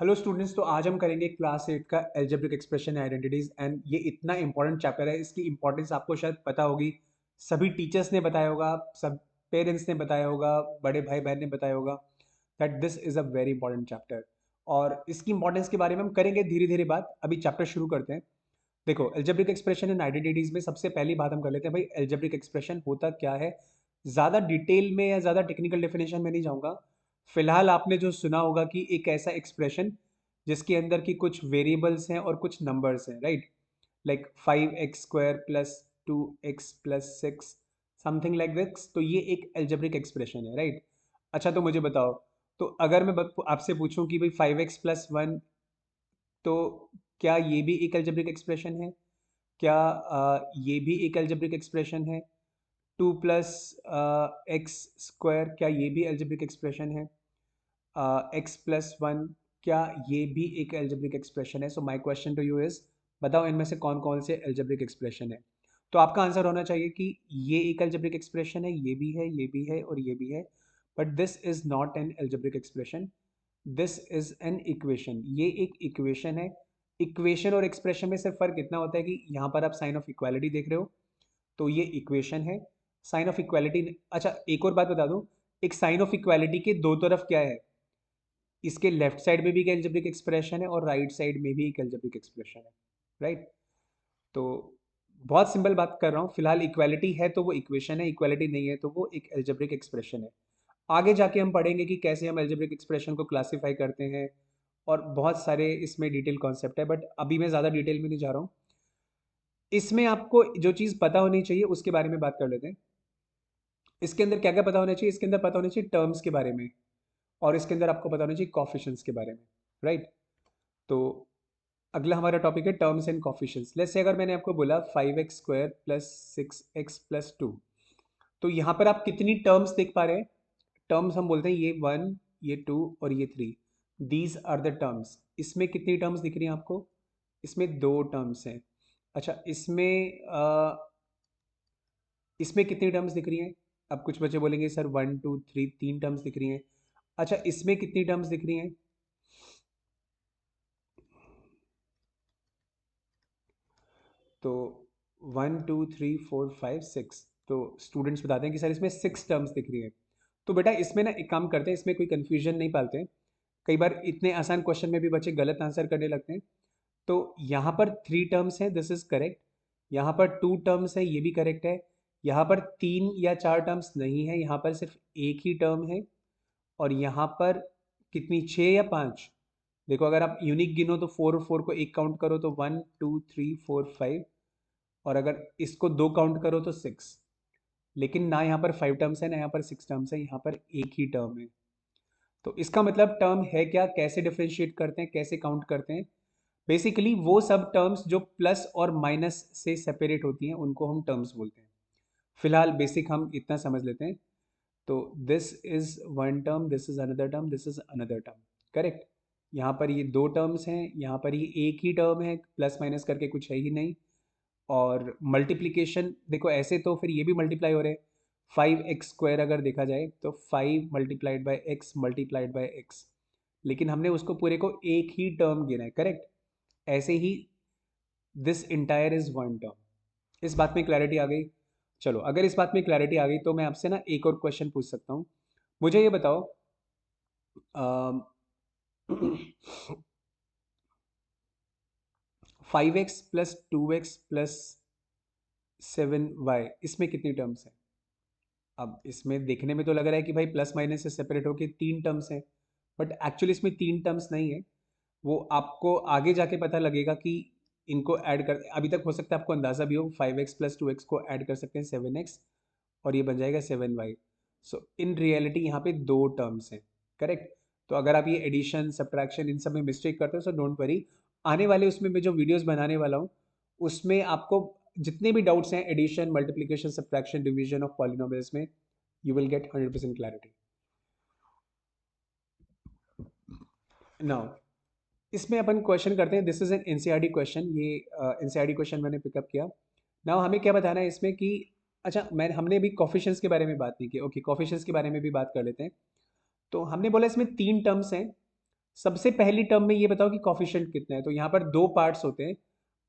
Hello students, तो आज हम करेंगे क्लास 8 का एल्जेब्रिक एक्सप्रेशन आइडेंटिटीज एंड ये इतना इंपॉर्टेंट चैप्टर है। इसकी इंपॉर्टेंस आपको शायद पता होगी, सभी टीचर्स ने बताया होगा, सब पेरेंट्स ने बताया होगा, बड़े भाई बहन ने बताया होगा that this is a very important chapter. और इसकी इंपॉर्टेंस के बारे में हम करेंगे धीरे धीरे बात। अभी चैप्टर शुरू करते हैं। देखो, एल्जेब्रिक एक्सप्रेशन एंड आइडेंटिटीज में सबसे पहली बात हम कर लेते हैं, भाई एल्जेब्रिक एक्सप्रेशन होता क्या है। ज़्यादा डिटेल में या ज़्यादा टेक्निकल डेफिनेशन में नहीं जाऊँगा। फिलहाल आपने जो सुना होगा कि एक ऐसा एक्सप्रेशन जिसके अंदर की कुछ वेरिएबल्स हैं और कुछ नंबर्स हैं, right. Like 5x² plus 2x plus 6, something like this. तो ये एक एल्जेब्रिक एक्सप्रेशन है, राइट। अच्छा, तो मुझे बताओ, तो अगर मैं आपसे पूछूं कि भाई 5x+1, तो क्या ये भी एक एल्जेब्रिक एक्सप्रेशन है? क्या ये भी एक एल्जेब्रिक एक्सप्रेशन है? 2 + x², क्या ये भी एल्जेब्रिक एक्सप्रेशन है? x+1, क्या ये भी एक एल्जेब्रिक एक्सप्रेशन है? So my question to you is, बताओ इनमें से कौन कौन से एल्जेब्रिक एक्सप्रेशन है। तो आपका आंसर होना चाहिए कि ये एक एल्जेब्रिक एक्सप्रेशन है, ये भी है, ये भी है और ये भी है। But this is not an algebraic expression, this is an equation. ये एक इक्वेशन है। इक्वेशन और एक्सप्रेशन में सिर्फ फर्क इतना होता है कि यहाँ पर आप साइन ऑफ इक्वालिटी देख रहे हो, तो ये इक्वेशन है। साइन ऑफ इक्वालिटी, अच्छा एक और बात बता दूं, एक साइन ऑफ इक्वालिटी के दो तरफ क्या है, इसके लेफ्ट साइड में भी एक एल्जेब्रिक एक्सप्रेशन है और राइट साइड में भी एक एल्जेब्रिक एक्सप्रेशन है, राइट। तो बहुत सिंपल बात कर रहा हूँ, फिलहाल इक्वालिटी है तो वो इक्वेशन है, इक्वालिटी नहीं है तो वो एक एल्जेब्रिक एक्सप्रेशन है। आगे जाके हम पढ़ेंगे कि कैसे हम एल्जेब्रिक एक्सप्रेशन को क्लासीफाई करते हैं, और बहुत सारे इसमें डिटेल कॉन्सेप्ट है, बट अभी मैं ज़्यादा डिटेल में नहीं जा रहा हूँ। इसमें आपको जो चीज़ पता होनी चाहिए उसके बारे में बात कर लेते हैं। इसके अंदर क्या क्या पता होना चाहिए? इसके अंदर पता होना चाहिए टर्म्स के बारे में, और इसके अंदर आपको पता होना चाहिए कॉफिशंस के बारे में, राइट। तो अगला हमारा टॉपिक है terms and coefficients. Let's say अगर मैंने आपको बोला 5x² प्लस 6x प्लस 2, तो यहाँ पर आप कितनी टर्म्स देख पा रहे हैं? टर्म्स हम बोलते हैं ये 1, ये 2 और ये 3, दीज आर द टर्म्स। इसमें कितनी टर्म्स दिख रही हैं आपको? इसमें दो टर्म्स हैं। अच्छा, इसमें कितनी टर्म्स दिख रही हैं? अब कुछ बच्चे बोलेंगे सर 1 2 3, तीन टर्म्स दिख रही हैं। अच्छा, इसमें कितनी टर्म्स दिख रही हैं? तो 1 2 3 4 5 6, तो स्टूडेंट्स बताते हैं कि सर इसमें 6 टर्म्स दिख रही है। तो बेटा इसमें ना एक काम करते हैं, इसमें कोई कन्फ्यूजन नहीं पालते हैं। कई बार इतने आसान क्वेश्चन में भी बच्चे गलत आंसर करने लगते हैं। तो यहाँ पर 3 टर्म्स है, दिस इज करेक्ट। यहाँ पर 2 टर्म्स है, ये भी करेक्ट है। यहाँ पर 3 या 4 टर्म्स नहीं है, यहाँ पर सिर्फ एक ही टर्म है। और यहाँ पर कितनी, 6 या 5? देखो, अगर आप यूनिक गिनो तो 4 और 4 को एक काउंट करो तो 1 2 3 4 5, और अगर इसको दो काउंट करो तो 6। लेकिन ना यहाँ पर 5 टर्म्स है ना यहाँ पर 6 टर्म्स है, यहाँ पर एक ही टर्म है। तो इसका मतलब टर्म है क्या, कैसे डिफ्रेंशिएट करते हैं, कैसे काउंट करते हैं? बेसिकली वो सब टर्म्स जो प्लस और माइनस से सेपरेट होती हैं उनको हम टर्म्स बोलते हैं। फिलहाल बेसिक हम इतना समझ लेते हैं। तो this is one term, this is another term, this is another term, correct. यहाँ पर ये दो टर्म्स हैं, यहाँ पर ये एक ही टर्म है, प्लस माइनस करके कुछ है ही नहीं। और मल्टीप्लिकेशन देखो, ऐसे तो फिर ये भी मल्टीप्लाई हो रहे हैं। 5x² अगर देखा जाए तो 5 × x मल्टीप्लाइड बाय x, लेकिन हमने उसको पूरे को एक ही टर्म गिना है, करेक्ट। ऐसे ही this entire is one term. इस बात में क्लैरिटी आ गई? चलो, अगर इस बात में क्लैरिटी आ गई तो मैं आपसे ना एक और क्वेश्चन पूछ सकता हूँ। मुझे ये बताओ, 5x + 2x + 7y, इसमें कितनी टर्म्स हैं? अब इसमें देखने में तो लग रहा है कि भाई प्लस माइनस से सेपरेट होके 3 टर्म्स हैं, बट एक्चुअली इसमें 3 टर्म्स नहीं है। वो आपको आगे जाके पता लगेगा कि इनको ऐड कर, अभी तक हो सकता है आपको अंदाज़ा भी हो, 5x + 2x को ऐड कर सकते हैं 7x, और ये बन जाएगा 7y। सो इन रियलिटी यहाँ पे दो टर्म्स हैं, करेक्ट। तो अगर आप ये एडिशन सब्ट्रैक्शन इन सब में मिस्टेक करते हो, सो डोंट वरी। आने वाले उसमें मैं जो वीडियोस बनाने वाला हूँ उसमें आपको जितने भी डाउट्स हैं addition multiplication subtraction division of polynomials में, you will get 100% clarity. Now इसमें अपन क्वेश्चन करते हैं, this is an NCERT question, ये एनसीईआरटी क्वेश्चन मैंने पिकअप किया। नाउ हमें क्या बताना है इसमें कि, अच्छा मैं हमने अभी कॉफिशंस के बारे में बात नहीं की, ओके कॉफिशंस के बारे में भी बात कर लेते हैं। तो हमने बोला इसमें 3 टर्म्स हैं, सबसे पहली टर्म में ये बताओ कि कॉफिशिएंट कितना है। तो यहाँ पर दो पार्ट्स होते हैं।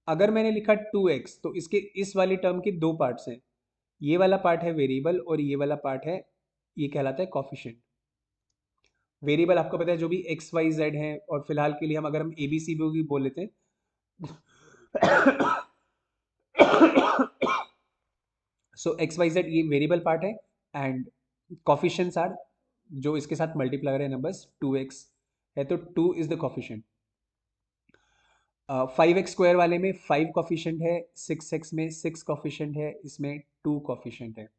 अगर मैंने लिखा 2x तो इसके इस वाली टर्म के दो पार्ट्स हैं। ये वाला पार्ट है वेरिएबल और ये वाला पार्ट है, ये कहलाता है कॉफिशिएंट। वेरिएबल आपको पता है जो भी एक्स वाई जेड है, और फिलहाल के लिए हम अगर हम ए बी सी भी बोल लेते हैं सो एक्स वाई जेड ये वेरिएबल पार्ट है, एंड कॉफिशिएंट्स आर जो इसके साथ मल्टीप्लाई रहे नंबर्स 2x है, तो 2 is the coefficient. 5x square वाले में 5 कॉफिशिएंट है, 6x में 6 कॉफिशिएंट है, इसमें 2 कॉफिशिएंट है।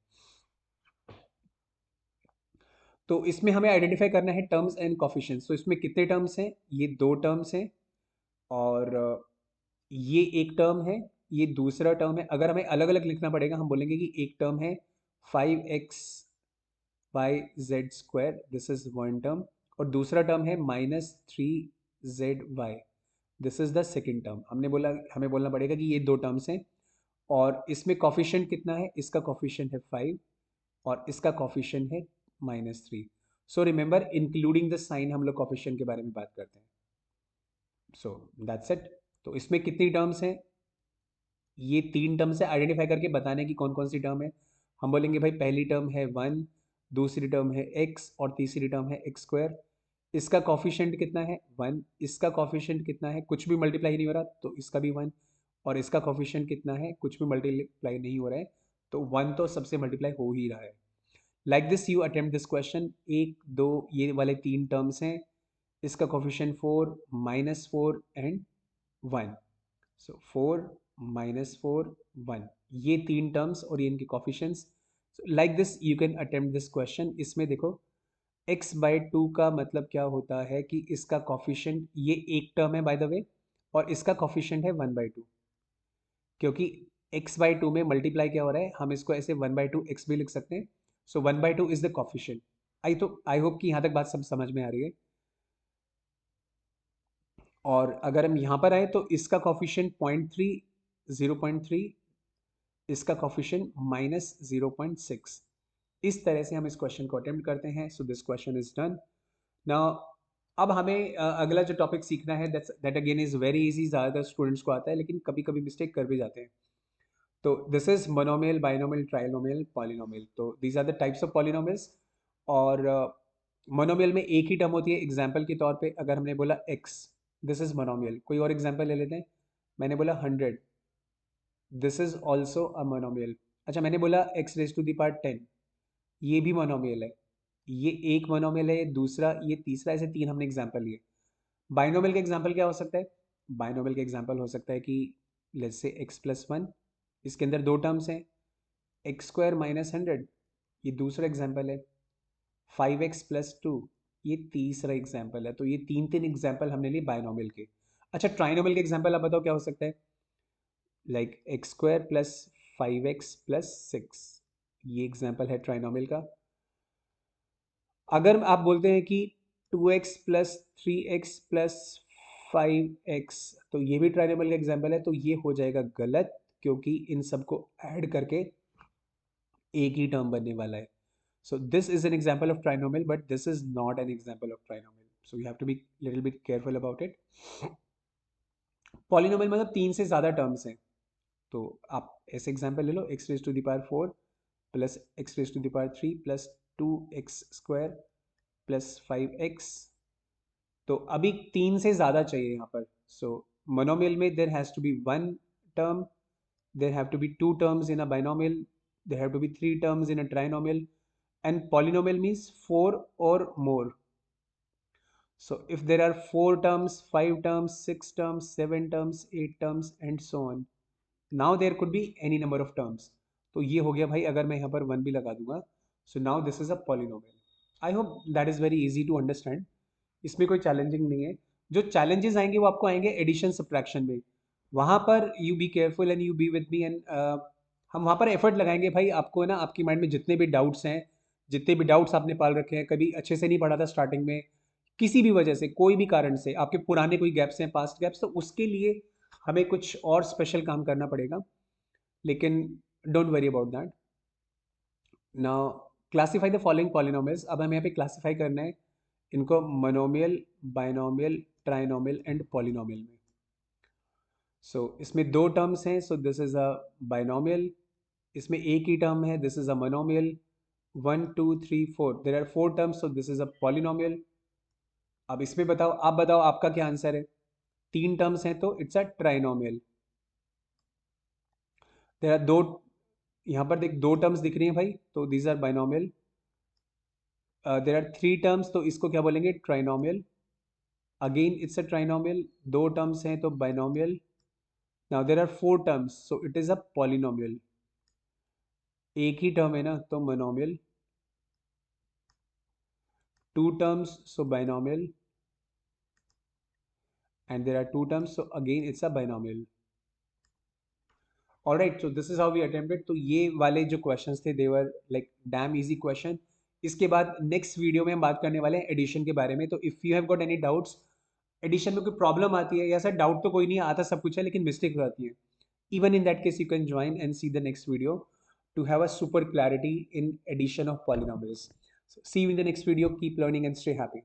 तो इसमें हमें आइडेंटिफाई करना है टर्म्स एंड कॉफिशिएंट्स। तो इसमें कितने टर्म्स हैं? ये दो टर्म्स हैं, और ये एक टर्म है, ये दूसरा टर्म है। अगर हमें अलग अलग लिखना पड़ेगा, हम बोलेंगे कि एक टर्म है 5xy/z², this is one term, और दूसरा टर्म है -3zy, this is the second term. हमें बोलना पड़ेगा कि ये दो टर्म्स हैं, और इसमें कॉफिशिएंट कितना है? इसका कॉफिशिएंट है 5 और इसका कॉफिशिएंट है -3। So remember, including the sign हम लोग कॉफिशिएंट के बारे में बात करते हैं। So that's it. तो इसमें कितनी टर्म्स हैं? ये तीन टर्म से आइडेंटिफाई करके बताने की कौन कौन सी टर्म है। हम बोलेंगे भाई पहली टर्म है 1, दूसरी टर्म है x और तीसरी टर्म है x²। इसका कॉफिशिएंट कितना है? 1। इसका कॉफिशिएंट कितना है? कुछ भी मल्टीप्लाई नहीं हो रहा, तो इसका भी 1। और इसका कॉफिशिएंट कितना है? कुछ भी मल्टीप्लाई नहीं हो रहा है, तो 1 तो सबसे मल्टीप्लाई हो ही रहा है। Like this you attempt this question. 1 2 ये वाले तीन टर्म्स हैं, इसका कॉफिशिएंट 4, -4 एंड 1। सो 4 -4 1, ये तीन टर्म्स और ये इनके coefficients. Like this you can attempt this question. इसमें देखो x/2 का मतलब क्या होता है कि इसका कॉफिशिएंट, ये एक टर्म है बाय द वे, और इसका कॉफिशिएंट है 1/2, क्योंकि x/2 में मल्टीप्लाई क्या हो रहा है, हम इसको ऐसे 1/2 x भी लिख सकते हैं। सो 1/2 is the coefficient. I hope कि यहाँ तक बात सब समझ में आ रही है। और अगर हम यहाँ पर आए तो इसका कॉफिशिएंट 0.3, 0.3, इसका कॉफिशिएंट -0.6। इस तरह से हम इस क्वेश्चन को अटेम्प्ट करते हैं। So this question is done. Now अब हमें अगला जो टॉपिक सीखना है, that again is very easy. ज़्यादातर स्टूडेंट्स को आता है, लेकिन कभी कभी मिस्टेक कर भी जाते हैं। तो this is monomial, binomial, trinomial, polynomial. तो these are the types of polynomials. और मोनोमियल में एक ही टर्म होती है। एग्जाम्पल के तौर पे अगर हमने बोला x, दिस इज मोनोमियल। कोई और एग्जाम्पल ले लेते हैं। मैंने बोला 100, this is also a monomial. अच्छा, मैंने बोला x⁻10, ये भी मोनोमियल है। ये एक मोनोमियल है, ये दूसरा, ये तीसरा, ऐसे तीन हमने एग्जाम्पल लिए। बाइनोमियल का एग्जाम्पल क्या हो सकता है? बाइनोमियल का एग्जाम्पल हो सकता है कि लेट्स से x+1, इसके अंदर दो टर्म्स हैं, x² -100, ये दूसरा एग्जाम्पल है। 5x+2, ये तीसरा एग्जाम्पल है। तो ये तीन तीन एग्जाम्पल हमने लिए बाइनोमियल के। अच्छा, ट्राइनोमियल के एग्जाम्पल आप बताओ क्या हो सकता है? लाइक x² + 5x + 6, ये एग्जाम्पल है ट्राइनोमियल का। अगर आप बोलते हैं कि 2x + 3x + 5x, तो ये भी ट्राइनोमियल का एग्जाम्पल है, तो ये हो जाएगा गलत, क्योंकि इन सबको ऐड करके एक ही टर्म बनने वाला है। So this is an example of trinomial, but this is not an example of trinomial. So you have to be little bit careful about it. Polynomial मतलब तीन से ज़्यादा टर्म्स हैं। तो आप ऐसे एग्जाम्पल ले लो, x⁻4 plus x⁻3 plus 2x² plus 5x। तो अभी तीन से ज़्यादा चाहिए यहाँ पर। सो मोनोमियल में there has to be one term, there have to be two terms in a binomial, there have to be three terms in a trinomial, and polynomial means four or more. So if there are 4 terms, 5 terms, 6 terms, 7 terms, 8 terms and so on, now there could be any number of terms. तो ये हो गया भाई, अगर मैं यहाँ पर 1 भी लगा दूंगा, so now this is a polynomial. I hope that is very easy to understand. इसमें कोई चैलेंजिंग नहीं है। जो चैलेंजेस आएंगे वो आपको आएंगे एडिशन सब्ट्रैक्शन में। वहाँ पर you be careful and you be with me, and हम वहाँ पर एफर्ट लगाएंगे भाई। आपको ना आपकी माइंड में जितने भी डाउट्स हैं, जितने भी डाउट्स आपने पाल रखे हैं, कभी अच्छे से नहीं पढ़ा था स्टार्टिंग में, किसी भी वजह से, कोई भी कारण से आपके पुराने कोई गैप्स हैं, पास्ट गैप्स, तो उसके लिए हमें कुछ और स्पेशल काम करना पड़ेगा। लेकिन don't worry about that. Now classify the following polynomials. अब हमें यहाँ पे क्लासीफाई करना है इनको monomial, binomial, trinomial and polynomial में। सो इसमें दो टर्म्स हैं, so this is a binomial. इसमें एक ही टर्म है, this is a monomial. 1 2 3 4, there are 4 terms, so this is a polynomial. अब इसमें बताओ, आप बताओ आपका क्या आंसर है। 3 टर्म्स हैं तो it's a trinomial. There are दो, यहाँ पर देख 2 टर्म्स दिख रही हैं भाई, तो these are binomial. There are 3 terms, तो इसको क्या बोलेंगे, trinomial. Again it's a trinomial. 2 terms हैं तो binomial. Now there are 4 terms, so it is a polynomial. एक ही टर्म है ना, तो monomial. 2 terms, so binomial, and there are 2 terms, so again it's a binomial. All right, so this is how we attempted. तो ये वाले जो questions थे, they were like damn easy question. इसके बाद नेक्स्ट वीडियो में हम बात करने वाले हैं एडिशन के बारे में। तो if you have got any doubts, addition में कोई प्रॉब्लम आती है या सर डाउट तो कोई नहीं आता, सब कुछ है लेकिन मिस्टेक हो जाती है, even in that case you can join and see the next video to have a super clarity in addition of polynomials. So see you in the next video. Keep learning and stay happy.